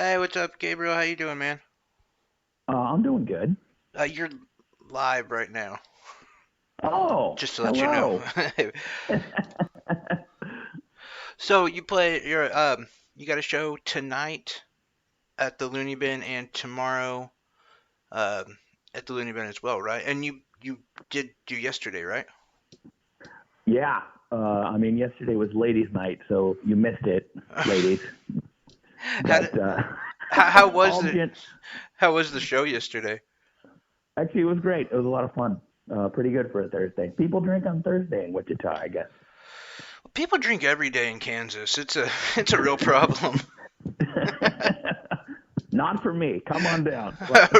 Hey, what's up, Gabriel? How you doing, man? I'm doing good. You're live right now, Oh, just to let you know. hello. So you got a show tonight at the Looney Bin and tomorrow at the Looney Bin as well, right? And you did do yesterday, right? Yeah. Yesterday was ladies' night, so you missed it, ladies. How did, But how was all the gent. how was the show yesterday? Actually, it was great. It was a lot of fun. Pretty good for a Thursday. People drink on Thursday in Wichita, I guess. People drink every day in Kansas. It's a real problem. Not for me. Come on down. But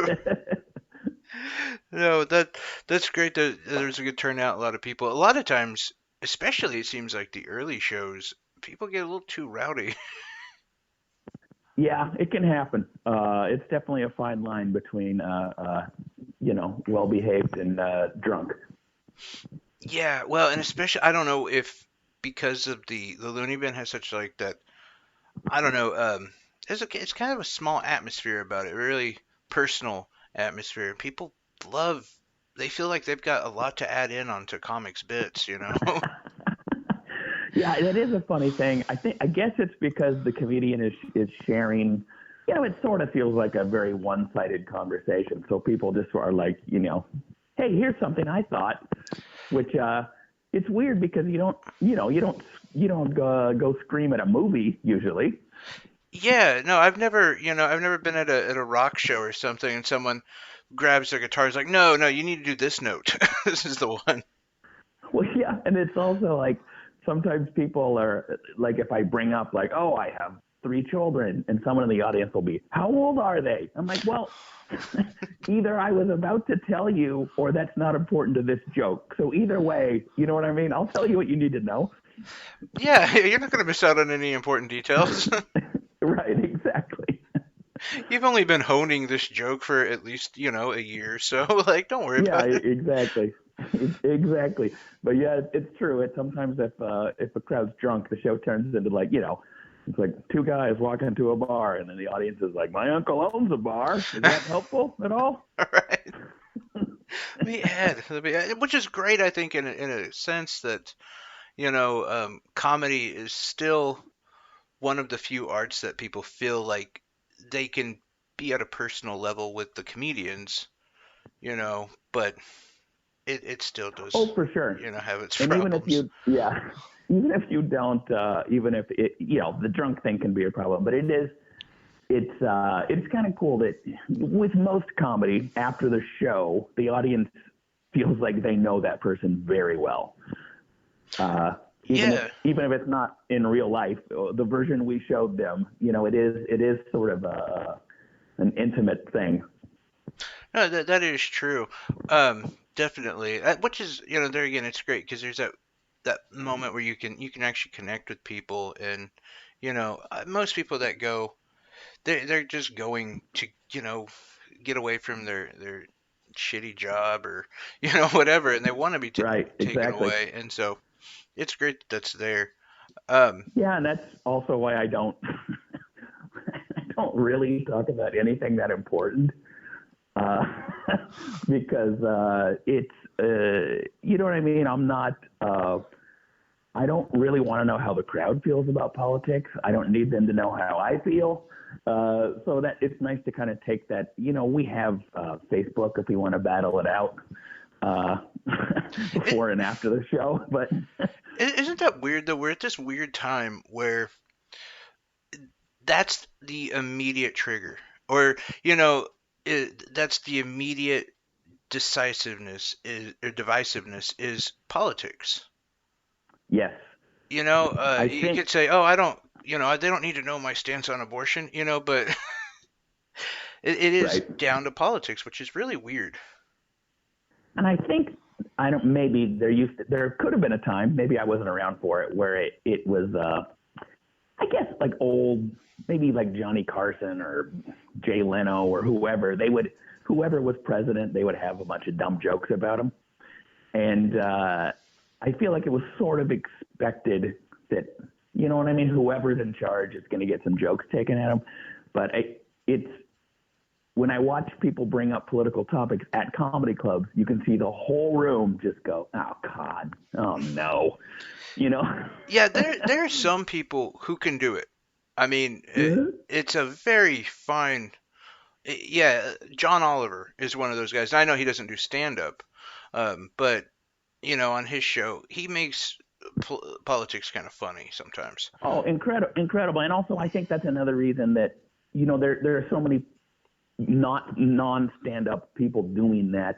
No, that's great that there's a good turnout. A lot of people. A lot of times, especially it seems like the early shows, people get a little too rowdy. yeah, it can happen. It's definitely a fine line between, well behaved and drunk. Yeah, well, and especially I don't know if because of the Looney Bin has such like that. I don't know. It's kind of a small atmosphere about it, really personal atmosphere. People love. They feel like they've got a lot to add in onto comics bits, you know. Yeah, that is a funny thing. I guess it's because the comedian is sharing. It sort of feels like a very one-sided conversation. So people just are like, hey, here's something I thought, which it's weird because you don't go scream at a movie usually. Yeah, no, I've never been at a rock show or something, and someone grabs their guitar, is like, no, no, you need to do this note. This is the one. Well, yeah, and it's also like sometimes people are like, if I bring up like, oh, I have three children, and someone in the audience will be, how old are they? I'm like, well, either I was about to tell you, or that's not important to this joke. So either way, you know what I mean? I'll tell you what you need to know. Yeah, you're not going to miss out on any important details. Right, exactly. You've only been honing this joke for at least, a year, so like, don't worry Yeah, about it. exactly. Exactly. But yeah, it's true. It sometimes if a crowd's drunk, the show turns into like, it's like two guys walking into a bar, and then the audience is like, "My uncle owns a bar." Is that helpful at all? All right. Which is great, I think, in a sense that, comedy is still one of the few arts that people feel like they can be at a personal level with the comedians, but it still does, Oh, for sure. have its And even if problems. you, yeah, even if you don't, even if it, the drunk thing can be a problem, but it's kind of cool that with most comedy, after the show, the audience feels like they know that person very well. Uh, even if Yeah, even if it's not in real life, the version we showed them, it is sort of an intimate thing. no, that is true. Definitely. Which is, there again, it's great because there's that moment where you can actually connect with people, and most people that go, they're just going to, get away from their shitty job or whatever, and they want to be Right, taken exactly. away, and so it's great that that's there. Um, Yeah, and that's also why I don't I don't really talk about anything that important uh, because it's you know what I mean. I don't really want to know how the crowd feels about politics. I don't need them to know how I feel. So that it's nice to kind of take that. We have Facebook if we want to battle it out uh, it, before and after the show. But isn't that weird though? We're at this weird time where that's the immediate trigger, or that's the immediate divisiveness is politics. yes, I You think could say, oh, I don't, they don't need to know my stance on abortion, but it is right, down to politics, which is really weird. and I think I don't. Maybe there could have been a time. Maybe I wasn't around for it where it was. I guess like old, maybe like Johnny Carson or Jay Leno or whoever was president, they would have a bunch of dumb jokes about him. And I feel like it was sort of expected that, you know what I mean? Whoever's in charge is going to get some jokes taken at him. But it's when I watch people bring up political topics at comedy clubs, you can see the whole room just go, "Oh God, oh no," you know. Yeah, there are some people who can do it. I mean, it's a very fine. Yeah, John Oliver is one of those guys. I know he doesn't do stand up, but on his show, he makes politics kind of funny sometimes. Oh, incredible! And also, I think that's another reason that there are so many not non stand up people doing that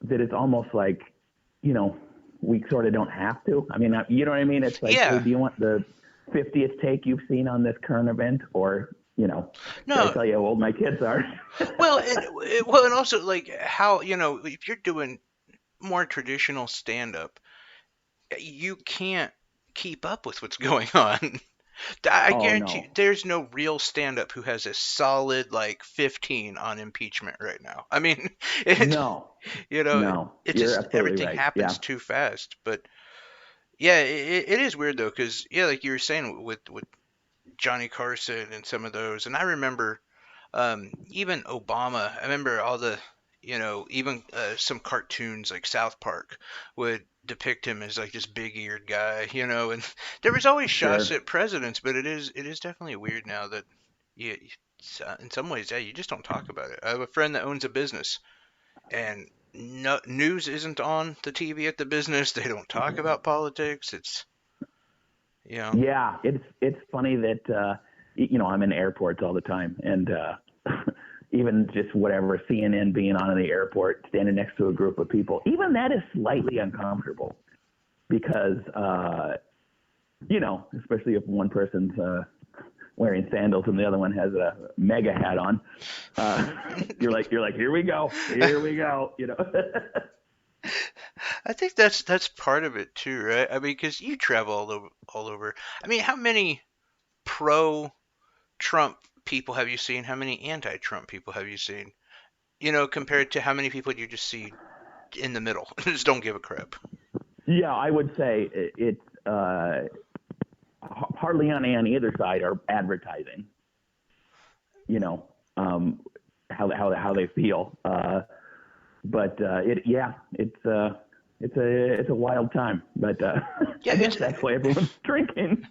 that it's almost like we sort of don't have to. I mean, you know what I mean? It's like, hey, Yeah, do you want the 50th take you've seen on this current event, or should I no, tell you how old my kids are? well, and also like how if you're doing more traditional stand up, you can't keep up with what's going on. I Oh guarantee you, no, there's no real stand-up who has a solid like 15 on impeachment right now. I mean, it, no, you know, no. it You're just absolutely everything right. Yeah, happens too fast. But yeah, it is weird though, because yeah, like you were saying with Johnny Carson and some of those, and I remember even Obama. I remember all the, even some cartoons like South Park would depict him as like this big-eared guy, and there was always shots sure. at presidents, but it is definitely weird now that you, in some ways, yeah, you just don't talk about it. I have a friend that owns a business, and no, news isn't on the TV at the business. They don't talk about politics. It's, you know, Yeah, it's funny that I'm in airports all the time, and even just whatever CNN being on in the airport, standing next to a group of people, even that is slightly uncomfortable because especially if one person's wearing sandals and the other one has a mega hat on, you're like, here we go, I think that's part of it too, right? I mean, because you travel all over, all over. I mean, how many pro-Trump people have you seen? How many anti-Trump people have you seen? Compared to how many people you just see in the middle, just don't give a crap. Yeah, I would say it's hardly on either side are advertising. You know, how they feel. But it's a wild time. But Yeah, I guess it's that's why everyone's drinking.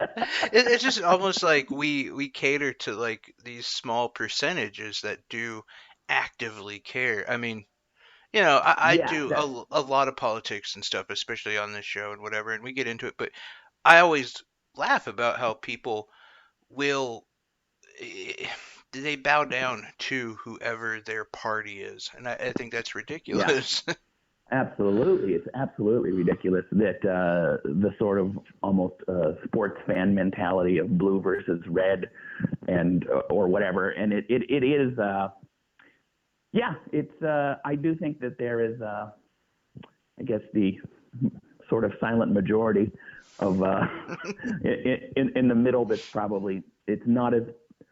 it's just almost like we cater to like these small percentages that do actively care. I mean, I Yeah, do that a lot of politics and stuff, especially on this show and whatever, and we get into it. But I always laugh about how people will eh, they bow down to whoever their party is, and I think that's yeah, ridiculous. absolutely. It's absolutely ridiculous that the sort of almost sports fan mentality of blue versus red, and or whatever, and it is. Yeah, it's. I do think that there is. I guess the sort of silent majority of in the middle that's probably it's not as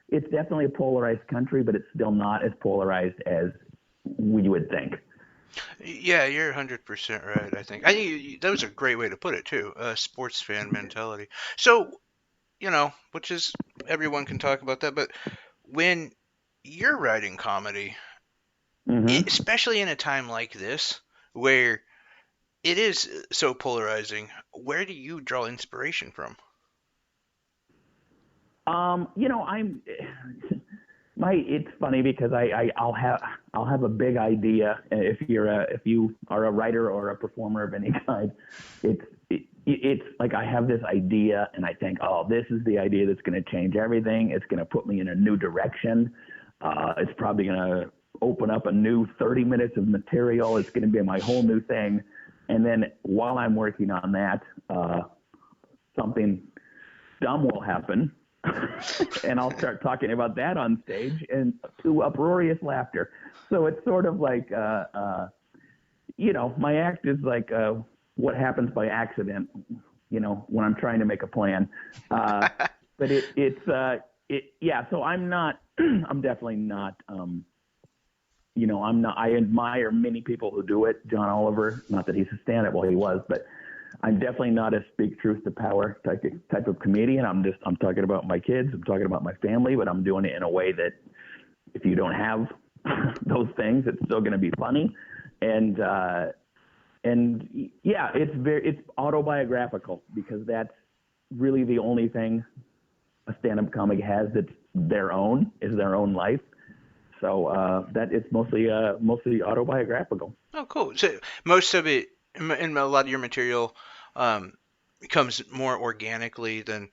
it's definitely a polarized country, but it's still not as polarized as we would think. Yeah, you're 100% right. I think that was a great way to put it too. Sports fan mentality. So, which is everyone can talk about that, but when you're writing comedy, Hmm. especially in a time like this where it is so polarizing, where do you draw inspiration from? I'm my. It's funny because I'll have a big idea. If you are a writer or a performer of any kind, it's it's like I have this idea and I think, oh, this is the idea that's going to change everything. It's going to put me in a new direction. It's probably going to open up a new 30 minutes of material. It's going to be my whole new thing. And then while I'm working on that, something dumb will happen. And I'll start talking about that on stage and to uproarious laughter. So it's sort of like, my act is like what happens by accident, when I'm trying to make a plan. Uh, but yeah, so I'm not, I'm definitely not, I'm not, I admire many people who do it. John Oliver, not that he's a stand up, well, he was, but I'm definitely not a speak truth to power type of comedian. I'm talking about my kids. I'm talking about my family, but I'm doing it in a way that if you don't have those things, it's still going to be funny. And yeah, it's autobiographical because that's really the only thing a stand-up comic has that's their own life. So that it's mostly autobiographical. Oh, cool. So most of it, in a lot of your material, um, comes more organically than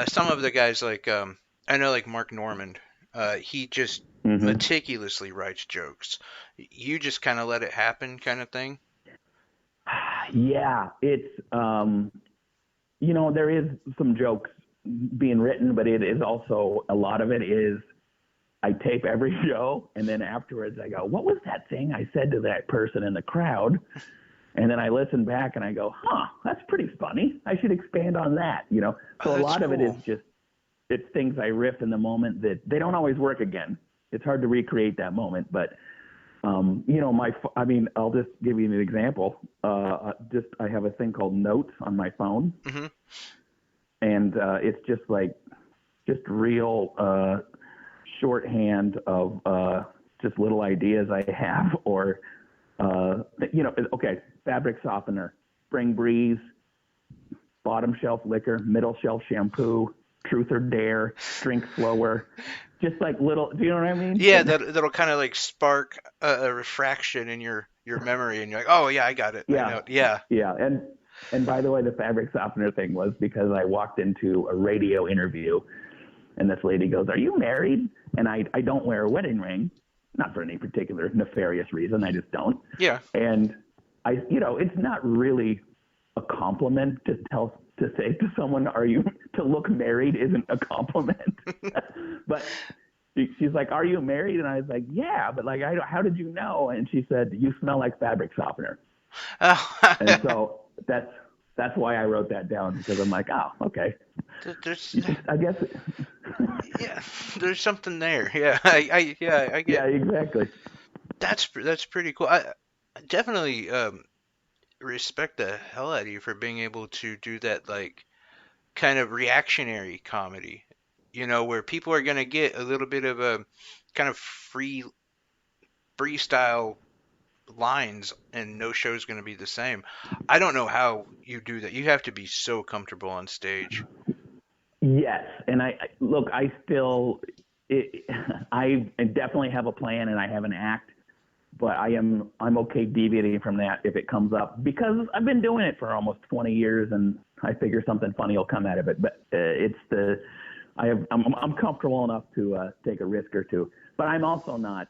some of the guys like I know like Mark Normand. He just Hmm. meticulously writes jokes. You just kind of let it happen, kind of thing. Yeah, it's there is some jokes being written, but it is also a lot of it is I tape every show and then afterwards I go, what was that thing I said to that person in the crowd? And then I listen back and I go, huh, that's pretty funny. I should expand on that. Oh, So a that's lot of it is cool. just it's things I riff in the moment that they don't always work again. It's hard to recreate that moment, but I mean, I'll just give you an example. Just I have a thing called Notes on my phone, Hmm. and it's just real shorthand of just little ideas I have, or okay, fabric softener, spring breeze, bottom shelf liquor, middle shelf shampoo, truth or dare, drink slower, just like little. Do you know what I mean? Yeah, that'll kind of like spark a refraction in your memory, and you're like, oh yeah, I got it. I Yeah, know. Yeah. yeah, and by the way, the fabric softener thing was because I walked into a radio interview, and this lady goes, "Are you married?" And I don't wear a wedding ring, not for any particular nefarious reason. I just don't. Yeah. And it's not really a compliment to say to someone, "Are you?" To look married isn't a compliment. But she's like, "Are you married?" And I was like, "Yeah," but like, how did you know? And she said, "You smell like fabric softener." And so that's why I wrote that down because I'm like, oh, okay. There's I guess. yeah, there's something there. Yeah, yeah, I Yeah, get. exactly. That's pretty cool. I definitely respect the hell out of you for being able to do that, like kind of reactionary comedy. Where people are gonna get a little bit of a kind of freestyle lines, and no show's gonna be the same. I don't know how you do that. You have to be so comfortable on stage. Yes, and look. It, I definitely have a plan and I have an act, but I'm okay deviating from that if it comes up because I've been doing it for almost 20 years and I figure something funny will come out of it. But I'm comfortable enough to take a risk or two, but I'm also not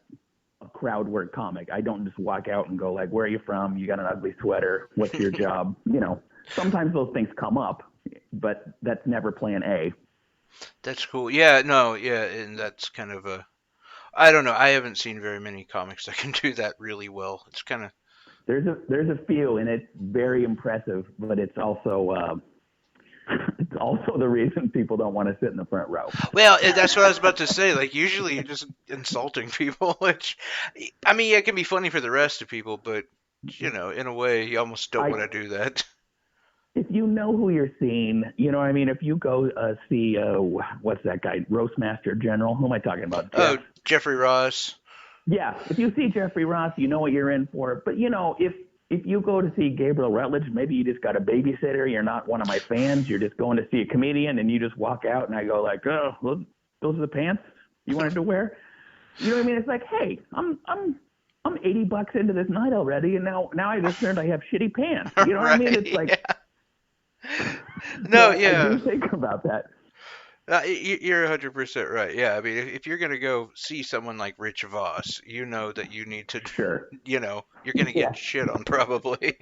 a crowd work comic. I don't just walk out and go like, "Where are you from? You got an ugly sweater. What's your job?" Sometimes those things come up, but that's never plan A. That's cool. Yeah, no, yeah, and that's kind of a. I don't know. I haven't seen very many comics that can do that really well. It's kind of. There's a few, and it's very impressive, but it's also the reason people don't want to sit in the front row. Well, that's what I was about to say. Like, usually you're just insulting people, which, I mean, yeah, it can be funny for the rest of people, but, in a way, you almost don't I want to do that. If you know who you're seeing, I mean, if you go see what's that guy, Roastmaster General? Who am I talking about? Oh, Jeff. Jeffrey Ross. Yeah, if you see Jeffrey Ross, you know what you're in for. But if you go to see Gabriel Rutledge, maybe you just got a babysitter. You're not one of my fans. You're just going to see a comedian, and you just walk out, and I go like, oh, those are the pants you wanted to wear. You know what I mean? It's like, hey, I'm $80 into this night already, and now I just learned I have shitty pants. You know what I mean? It's Right. like, Yeah. so No, I yeah. do think about that. You're 100% right. Yeah, I mean, if you're gonna go see someone like Rich Voss, you know that you need to, Sure. you're gonna Yeah. get shit on probably.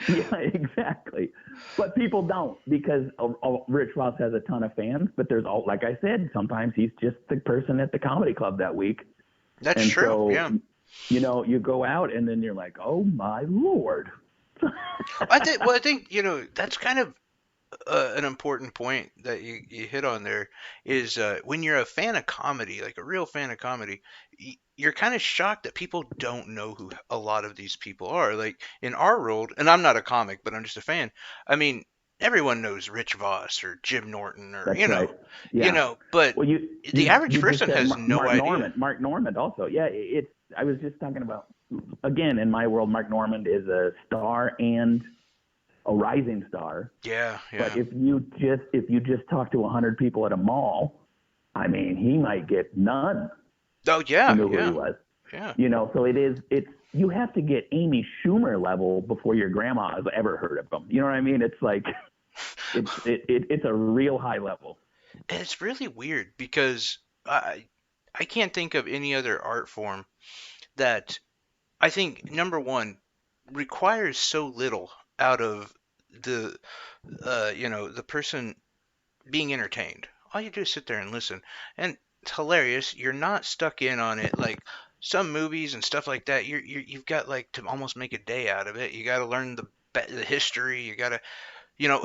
Yeah, exactly. But people don't because Rich Ross has a ton of fans. But like I said, sometimes he's just the person at the comedy club that week. That's And true. so, Yeah. you go out and then you're like, oh my Lord. I think, well, I think, that's kind of. an important point that you hit on there is when you're a fan of comedy, like a real fan of comedy, you're kind of shocked that people don't know who a lot of these people are. Like in our world, and I'm not a comic, but I'm just a fan. I mean, everyone knows Rich Voss or Jim Norton or That's right. you Yeah. know, but Well, the average you just person said has no Mark idea. Normand. Mark Normand also. Yeah, it's. I was just talking about again in my world. Mark Normand is a star and a rising star. Yeah, But yeah. if you just talk to 100 people at a mall, I mean, he might get none Oh who yeah, knew who he yeah, was. yeah. So it's you have to get Amy Schumer level before your grandma has ever heard of him. You know what I mean? It's like it's a real high level. And it's really weird because I can't think of any other art form that I think number one requires so little out of the the person being entertained. All you do is sit there and listen, and it's hilarious. You're not stuck in on it like some movies and stuff like that. You've got like to almost make a day out of it. You got to learn the history. You got to a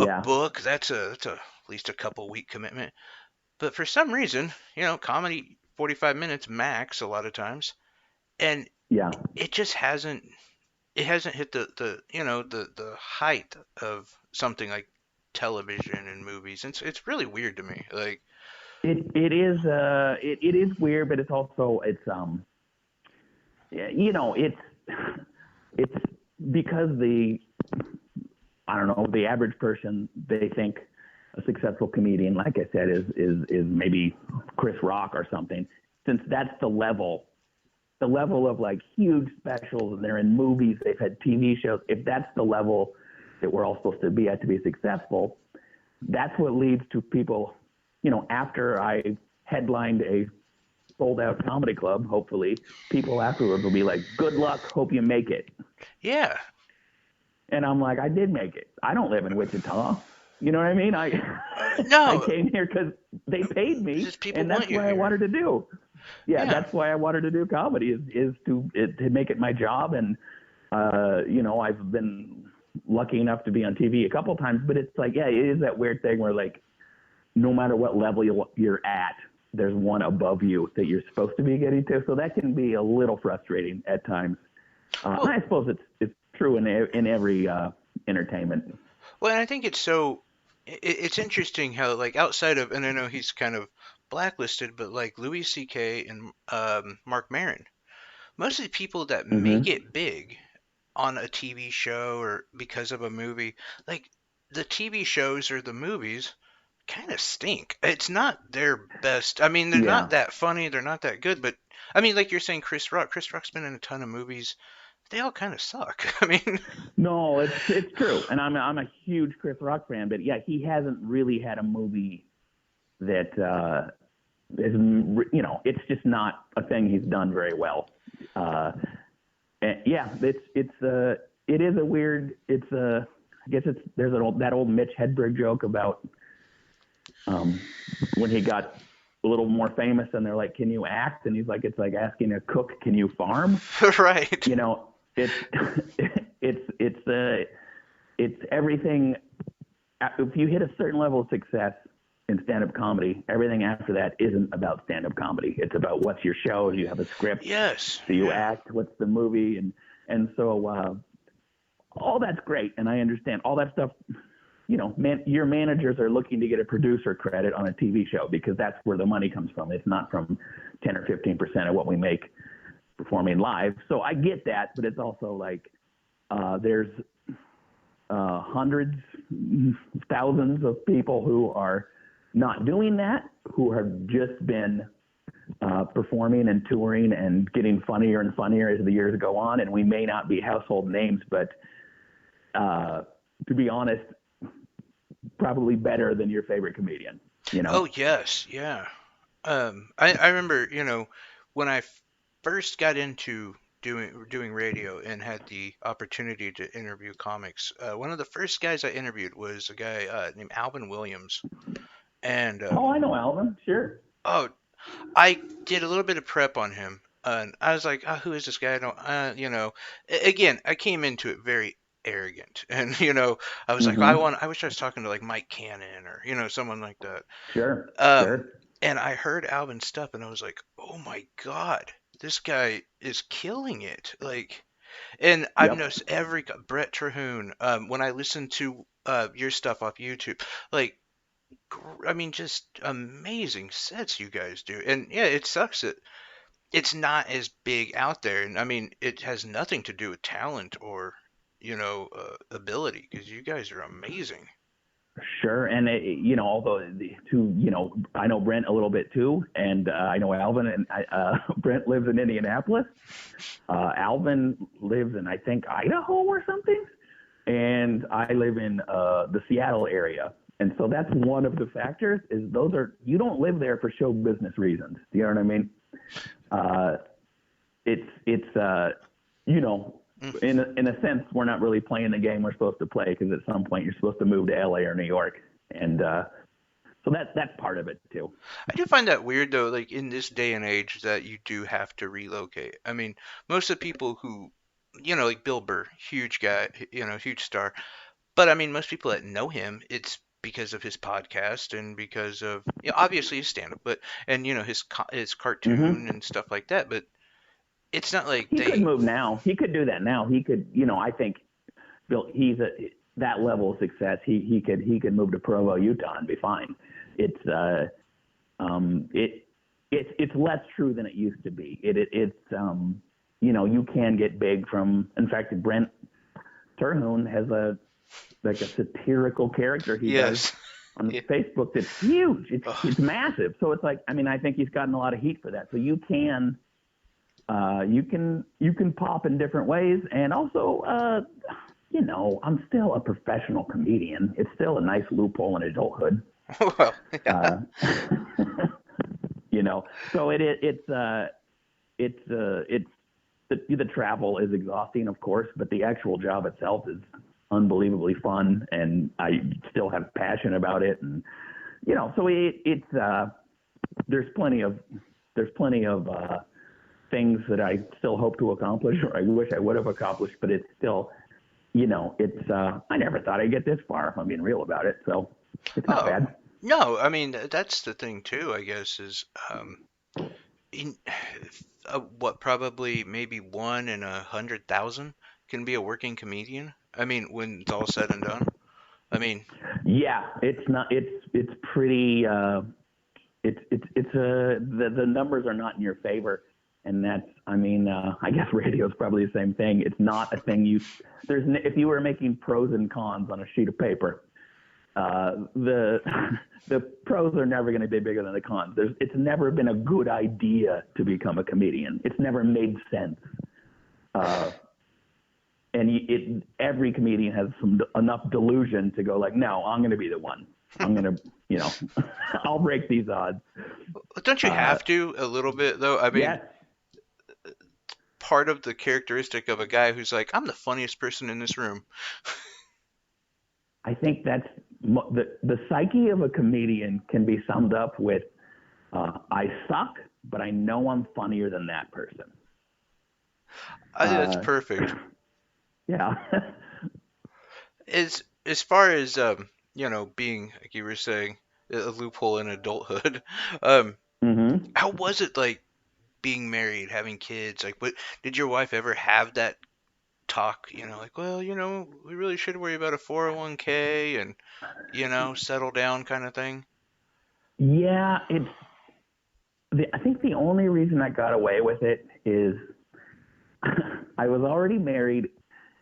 Yeah, book. That's at least a couple week commitment. But for some reason, comedy 45 minutes max a lot of times, and yeah. it just hasn't hit the height of something like television and movies. It's really weird to me. Like, It is weird, but it's yeah, it's because the I don't know the average person they think a successful comedian, like I said, is maybe Chris Rock or something. Since that's the level of like huge specials, and they're in movies, they've had TV shows. If that's the level that we're all supposed to be at to be successful, that's what leads to people. After I headlined a sold out comedy club, hopefully, people afterwards will be like, "Good luck, hope you make it." yeah, And I'm like, I did make it. I don't live in Wichita. You know what I mean? I no, came here because they paid it's me, just people and want that's you what I here. wanted to do. Yeah, Yeah. that's why I wanted to do comedy is to make it my job. And I've been lucky enough to be on TV a couple times, but it's like, yeah, it is that weird thing where like no matter what level you're at, there's one above you that you're supposed to be getting to. So that can be a little frustrating at times. And Well, I suppose it's true in every entertainment. well, and I think it's interesting how like outside of, and I know he's kind of blacklisted, but like Louis C.K. and Mark Maron, most of the people that make Mm-hmm. it big on a TV show or because of a movie, like the TV shows or the movies kind of stink. It's not their best. I mean, they're Yeah. not that funny, they're not that good, but I mean, like you're saying, Chris Rock. Chris Rock's been in a ton of movies. They all kind of suck. I mean, No, it's true, and I'm a huge Chris Rock fan, but yeah, he hasn't really had a movie that is it's just not a thing he's done very well. Uh, and yeah, it is a weird. I guess there's that old Mitch Hedberg joke about um, when he got a little more famous, and they're like, "Can you act?" And he's like, "It's like asking a cook, can you farm?" right. You know, it's it's everything. If you hit a certain level of success in stand-up comedy, everything after that isn't about stand-up comedy. It's about what's your show. Do you have a script? Yes. Do you Yeah. act? What's the movie? And so all that's great, and I understand all that stuff. Your managers are looking to get a producer credit on a TV show because that's where the money comes from. It's not from 10 or 15% of what we make performing live. So I get that, but it's also like there's hundreds, thousands of people who are not doing that, who have just been performing and touring and getting funnier and funnier as the years go on. And we may not be household names, but to be honest, probably better than your favorite comedian, you know? Oh yes. Yeah. I remember, when I first got into doing radio and had the opportunity to interview comics. One of the first guys I interviewed was a guy named Alvin Williams, and Oh, I know Alvin, sure. oh, I did a little bit of prep on him, and I was like, who is this guy? I don't, again, I came into it very. arrogant. And I was like, Mm-hmm. I wish I was talking to like Mike Cannon or someone like that. Sure. Um, Sure. and I heard Alvin's stuff, and I was like, oh my God, this guy is killing it. Like, and I've Yep. noticed Brett Terhune, when I listen to your stuff off YouTube, like, I mean, just amazing sets you guys do. And yeah, it sucks that it's not as big out there. And I mean, it has nothing to do with talent or, ability, because you guys are amazing. Sure. And, although the two, I know Brent a little bit too, and I know Alvin, and Brent lives in Indianapolis. Alvin lives in, I think, Idaho or something. And I live in the Seattle area. And so that's one of the factors is you don't live there for show business reasons. Do you know what I mean? Uh, it's you know, Mm. in a sense, we're not really playing the game we're supposed to play because at some point you're supposed to move to LA or New York. And so that's part of it too. I do find that weird though, like in this day and age that you do have to relocate. I mean, most of the people who, like Bill Burr, huge guy, huge star. But I mean, most people that know him, it's because of his podcast and because of, obviously his stand-up, but and his cartoon Mm-hmm. and stuff like that. But it's not like He could they. move now. He could do that now. He could, I think Bill, he's at that level of success. He could move to Provo, Utah, and be fine. It's it's less true than it used to be. It's you can get big from. In fact, Brent Terhune has a satirical character he does Yes. on Yeah. Facebook that's huge. It's Ugh. it's massive. So it's like, I mean, I think he's gotten a lot of heat for that. So you can pop in different ways, and also I'm still a professional comedian. It's still a nice loophole in adulthood. Well, yeah. Uh, so it's the travel is exhausting, of course, but the actual job itself is unbelievably fun, and I still have passion about it. And so it's there's plenty of things that I still hope to accomplish, or I wish I would have accomplished, but it's still, it's I never thought I'd get this far, if I'm being real about it. So it's not Oh, bad. no, I mean, that's the thing too, I guess, is in, what probably maybe 1 in 100,000 can be a working comedian. I mean, when it's all said and done. I mean, Yeah, it's not. It's pretty. The numbers are not in your favor, and that's. I mean, I guess radio is probably the same thing. It's not a thing if you were making pros and cons on a sheet of paper, the the pros are never going to be bigger than the cons. It's never been a good idea to become a comedian. It's never made sense. Uh, and every comedian has enough delusion to go like, no, I'm going to be the one. I'm going to, I'll break these odds. don't you Uh, have to a little bit though? I mean, yes, part of the characteristic of a guy who's like, I'm the funniest person in this room. I think that's the psyche of a comedian can be summed up with, I suck, but I know I'm funnier than that person. I think that's Uh, perfect. yeah. As far as being like you were saying, a loophole in adulthood. Um, hmm how was it like being married, having kids? Like, what did your wife ever have that talk? Like, well, we really should worry about a 401k and settle down kind of thing. Yeah, I think the only reason I got away with it is I was already married,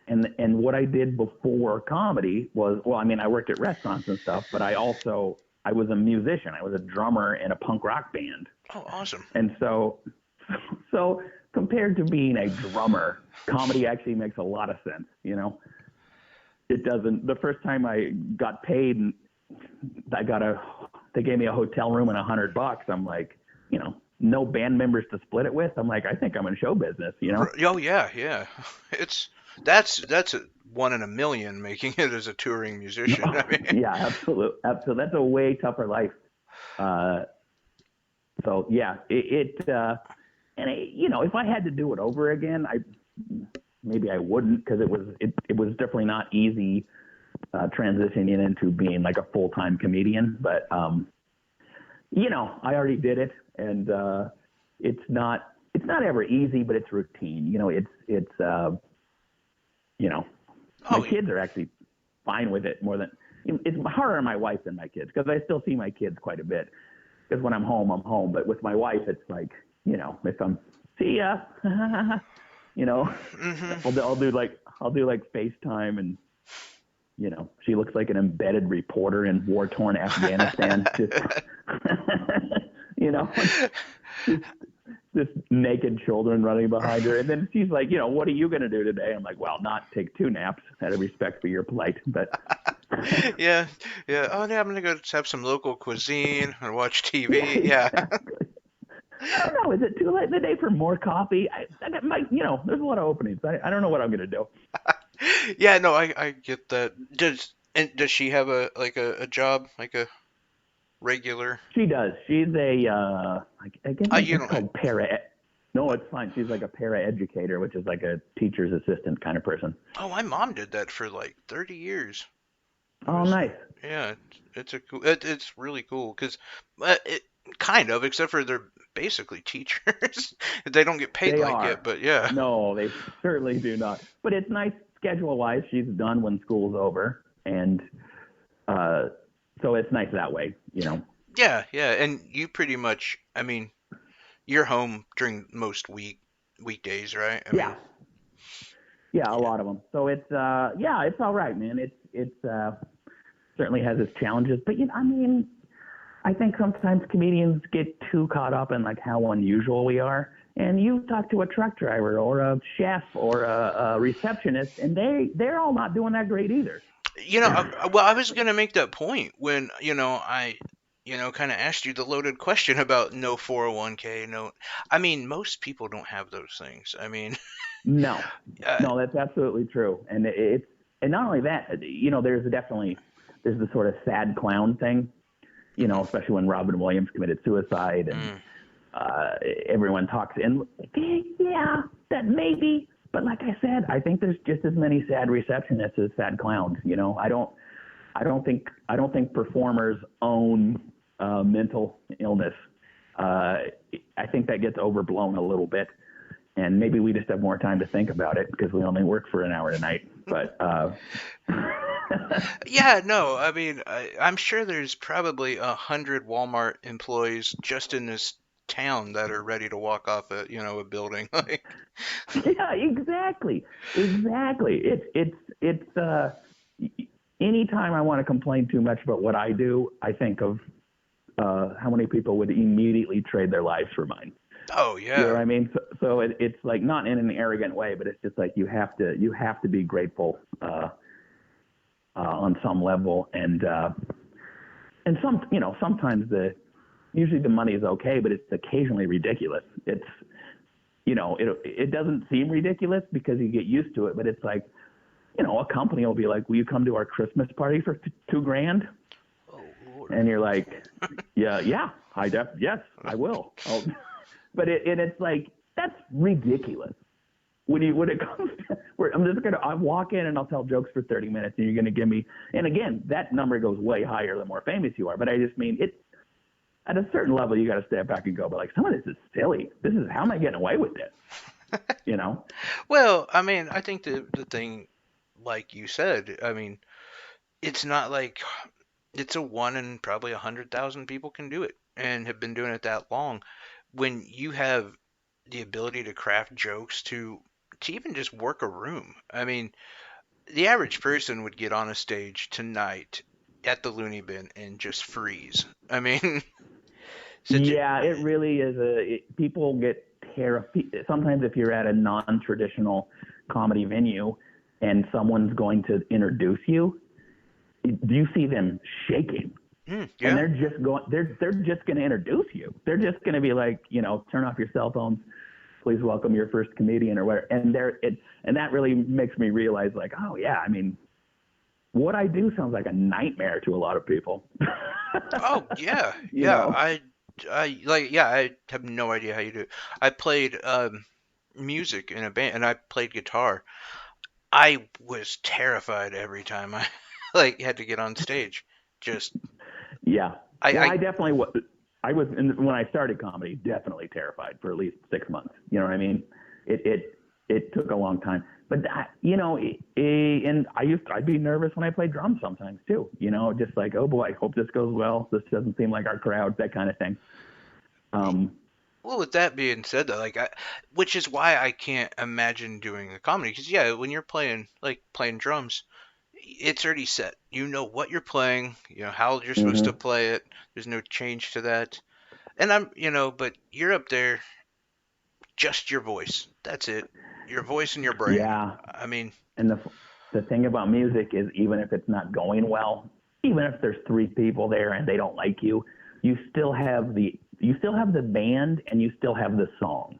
and what I did before comedy was, well, I mean, I worked at restaurants and stuff, but I was a musician. I was a drummer in a punk rock band, Oh, awesome. and so compared to being a drummer, comedy actually makes a lot of sense. It doesn't. The first time I got paid, and I got they gave me a hotel room and $100. I'm like, no band members to split it with. I'm like, I think I'm in show business. Oh yeah, yeah. It's that's a 1 in a million making it as a touring musician. I mean, Yeah, absolutely. Absolutely. That's a way tougher life. Uh, so yeah, and if I had to do it over again, maybe I wouldn't, because it was definitely not easy transitioning into being like a full time comedian. But I already did it, and it's not ever easy, but it's routine. My Oh, kids are actually fine with it more than it's harder on my wife than my kids, because I still see my kids quite a bit. Because when I'm home, I'm home. But with my wife, it's like, if I'm see ya, you know, hmm. I'll do like FaceTime, and she looks like an embedded reporter in war torn Afghanistan, just you know, just just naked children running behind her. And then she's like, what are you going to do today? I'm like, well, not take two naps out of respect for your plight. But Yeah, yeah. Oh, yeah, I'm gonna go have some local cuisine and watch yeah, TV. Yeah. exactly. I don't know. Is it too late in the day for more coffee? I got my, there's a lot of openings. I don't know what I'm going to do. Yeah, no, I get that. Does she have a job, like a regular? She does. She's I guess You it's don't. called para. No, it's fine. She's like a para educator, which is like a teacher's assistant kind of person. Oh, my mom did that for like 30 years. It Oh, was, nice. yeah, it's a cool. It's really cool because, it kind of, except for they're basically teachers. They don't get paid They like it, are. but yeah. No, they certainly do not. But it's nice schedule wise. She's done when school's over, and uh, so it's nice that way. Yeah, yeah, and you pretty much, I mean, you're home during most weekdays, right? I Yeah, mean, yeah, a yeah. lot of them. So yeah, it's all right, man. It's certainly has its challenges, but I mean, I think sometimes comedians get too caught up in like how unusual we are. And you talk to a truck driver or a chef or a receptionist, and they're all not doing that great either. Well, I was gonna make that point when, I, kind of asked you the loaded question about no 401k, no. I mean, most people don't have those things. I mean, No, uh, no, that's absolutely true. And not only that, there's the sort of sad clown thing, mhm, especially when Robin Williams committed suicide, and mm, everyone talks. And yeah, that maybe, but like I said, I think there's just as many sad receptionists as sad clowns. I don't think performers own mental illness. I think that gets overblown a little bit, and maybe we just have more time to think about it because we only work for an hour a night. But yeah, no, I mean, I'm sure there's probably 100 Walmart employees just in this town that are ready to walk off a building. Like, yeah, exactly, exactly. It's anytime I want to complain too much about what I do, I think of how many people would immediately trade their lives for mine. oh You know yeah, what I mean? So it's like not in an arrogant way, but it's just like you have to be grateful on some level, and sometimes usually the money is okay, but it's occasionally ridiculous. It doesn't seem ridiculous because you get used to it, but it's like, a company will be like, will you come to our Christmas party for $2,000? oh Lord. And you're like, yeah, yes, I will. But it's like, that's ridiculous. When it comes to where I walk in and I'll tell jokes for 30 minutes and you're going to give me, and again, that number goes way higher the more famous you are. But I just mean, at a certain level, you got to step back and go, but like, some of this is silly. How am I getting away with this? You know? Well, I mean, I think the thing, like you said, I mean, it's not like it's a one in probably 100,000 people can do it and have been doing it that long. When you have the ability to craft jokes to even just work a room. I mean, the average person would get on a stage tonight at the loony bin and just freeze. I mean, such a Yeah, it really is people get terrified. Sometimes if you're at a non-traditional comedy venue and someone's going to introduce you, do you see them shaking? And yeah. they're just going to introduce you. They're just going to be like, turn off your cell phones. Please welcome your first comedian or whatever. And that really makes me realize like, oh yeah, I mean, what I do sounds like a nightmare to a lot of people. Oh yeah, you yeah. know? I have no idea how you do it. I played. music in a band, and I played guitar. I was terrified every time I like had to get on stage. Just Yeah. Well, I I definitely was. I was when I started comedy, definitely terrified for at least 6 months. You know what I mean? It took a long time, but and I'd be nervous when I played drums sometimes too. Just like, oh boy, I hope this goes well. This doesn't seem like our crowd, that kind of thing. Um, well, with that being said, though, which is why I can't imagine doing a comedy. Because yeah, when you're playing drums, it's already set. You know what you're playing. You know how you're supposed to mhm. play it. There's no change to that. And but you're up there, just your voice. That's it. Your voice and your brain. Yeah, I mean, and the thing about music is even if it's not going well, even if there's three people there and they don't like you, you still have the band and you still have the song.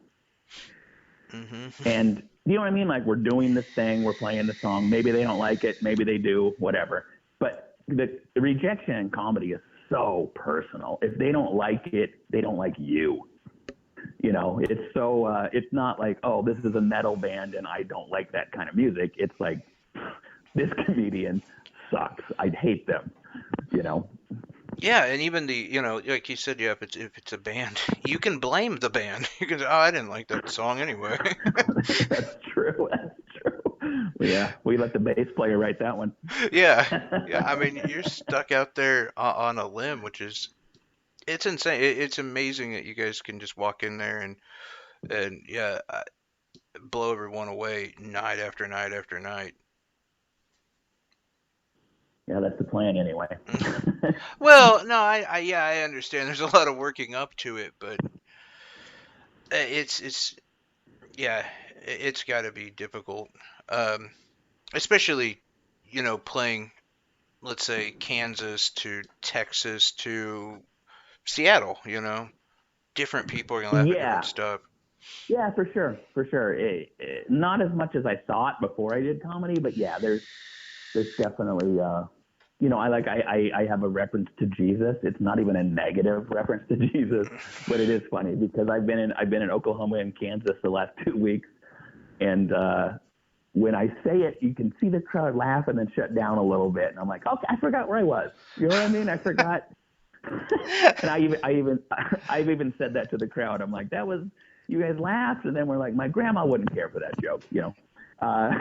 hmm And you know what I mean? Like we're doing this thing, we're playing the song. Maybe they don't like it, maybe they do, whatever. But the rejection in comedy is so personal. If they don't like it, they don't like you. It's not like, oh, this is a metal band and I don't like that kind of music. It's like, this comedian sucks. I'd hate them, you know? yeah, and even like you said, yeah, if it's a band, you can blame the band. You can say, oh, I didn't like that song anyway. That's true. That's true. Yeah, we let the bass player write that one. Yeah, yeah. I mean, you're stuck out there on a limb, which is it's insane. It's amazing that you guys can just walk in there and yeah, blow everyone away night after night after night. Yeah, that's the plan anyway. Well, no, yeah, I understand. There's a lot of working up to it, but it's yeah, it's got to be difficult, um, especially playing, let's say, Kansas to Texas to Seattle. Different people are gonna laugh at different Yeah, stuff. yeah, for sure, for sure. Not as much as I thought before I did comedy, but yeah, there's definitely I have a reference to Jesus. It's not even a negative reference to Jesus, but it is funny because I've been in Oklahoma and Kansas the last 2 weeks, and when I say it, you can see the crowd laugh and then shut down a little bit, and I'm like, okay, I forgot where I was. You know what I mean? I forgot. And I've even said that to the crowd. I'm like, that was, you guys laughed, and then we're like, my grandma wouldn't care for that joke. Uh,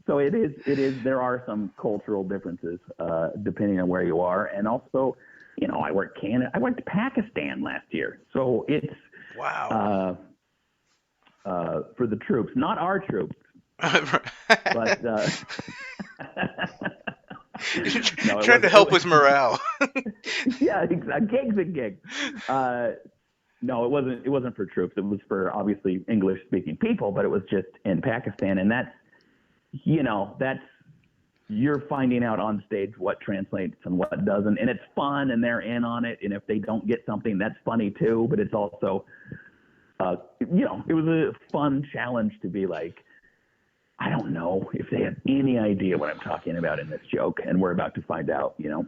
so it is. There are some cultural differences depending on where you are, and also, I went to Pakistan last year, so it's Wow. uh, for the troops, not our troops, but no, it Trying to wasn't. It help was, with morale. yeah, a gig's a gig. Uh, no, it wasn't. It wasn't for troops. It was for obviously English speaking people, but it was just in Pakistan, and that's you're finding out on stage what translates and what doesn't, and it's fun, and they're in on it. And if they don't get something, that's funny too. But it's also, it was a fun challenge to be like, I don't know if they have any idea what I'm talking about in this joke, and we're about to find out. Well,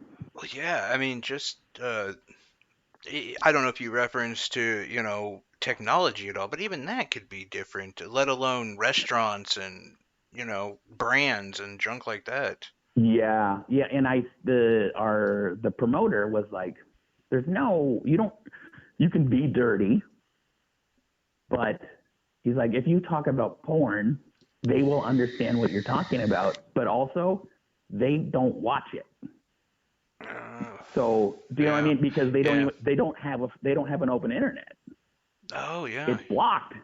yeah, I mean, just I don't know if you reference to technology at all, but even that could be different. Let alone restaurants and brands and junk like that. Yeah, yeah, and the promoter was like, "There's no, you can be dirty, but he's like, if you talk about porn, they will understand what you're talking about, but also they don't watch it. Oh, So do you know what I yeah, mean? Because yeah. they don't have an open internet. Oh, yeah. It's blocked.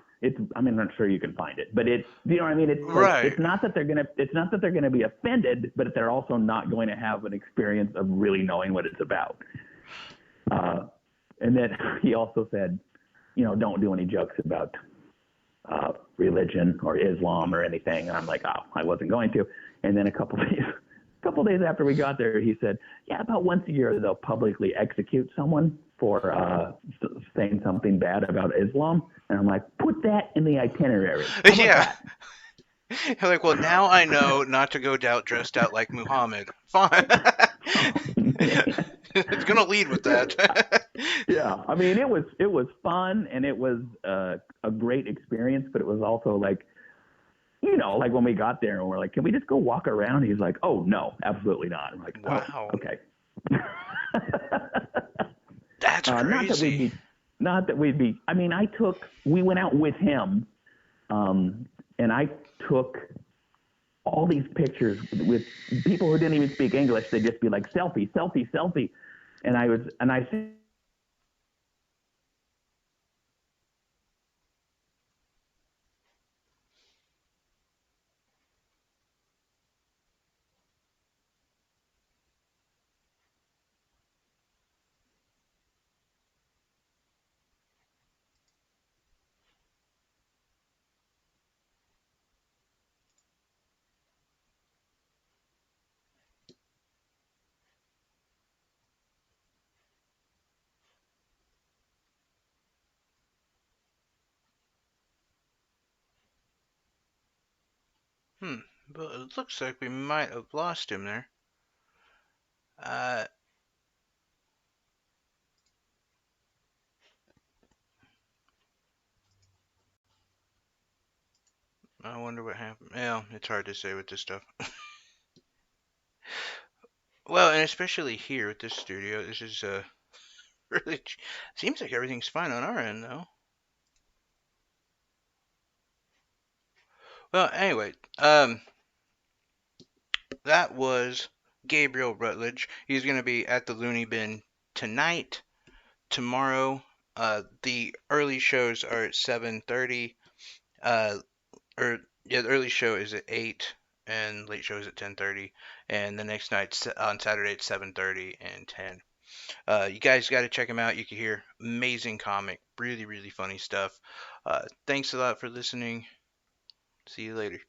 I'm not sure you can find it, but do you know what I mean? It's like Right. it's not that they're gonna be offended, but they're also not going to have an experience of really knowing what it's about. Uh, and then he also said, don't do any jokes about religion or Islam or anything. And I'm like, oh, I wasn't going to. And then a couple days after we got there, he said, yeah, about once a year they'll publicly execute someone for saying something bad about Islam. And I'm like, put that in the itinerary. How about Yeah. that? You're like, well, now I know not to go out dressed out like Muhammad. Fine. Oh, man. It's gonna lead with that. Yeah, I mean, it was fun and it was a great experience, but it was also like, like when we got there and we're like, can we just go walk around? He's like, oh no, absolutely not. I'm like, oh, Wow, okay. that's Not that we'd crazy. be, not that we'd be. I mean, we went out with him, and I took all these pictures with people who didn't even speak English. They'd just be like selfie, selfie, selfie, and I Hmm. But it looks like we might have lost him there. Uh, I wonder what happened. Well, it's hard to say with this stuff. Well, and especially here at this studio, this is really seems like everything's fine on our end though. Well, anyway, that was Gabriel Rutledge. He's gonna be at the Looney Bin tonight, tomorrow. The early shows are at 7:30. Uh, or yeah, the early show is at 8, and late show is at 10:30, and the next night on Saturday at 7:30 and 10. You guys got to check him out. You can hear amazing comic, really really funny stuff. Thanks a lot for listening. See you later.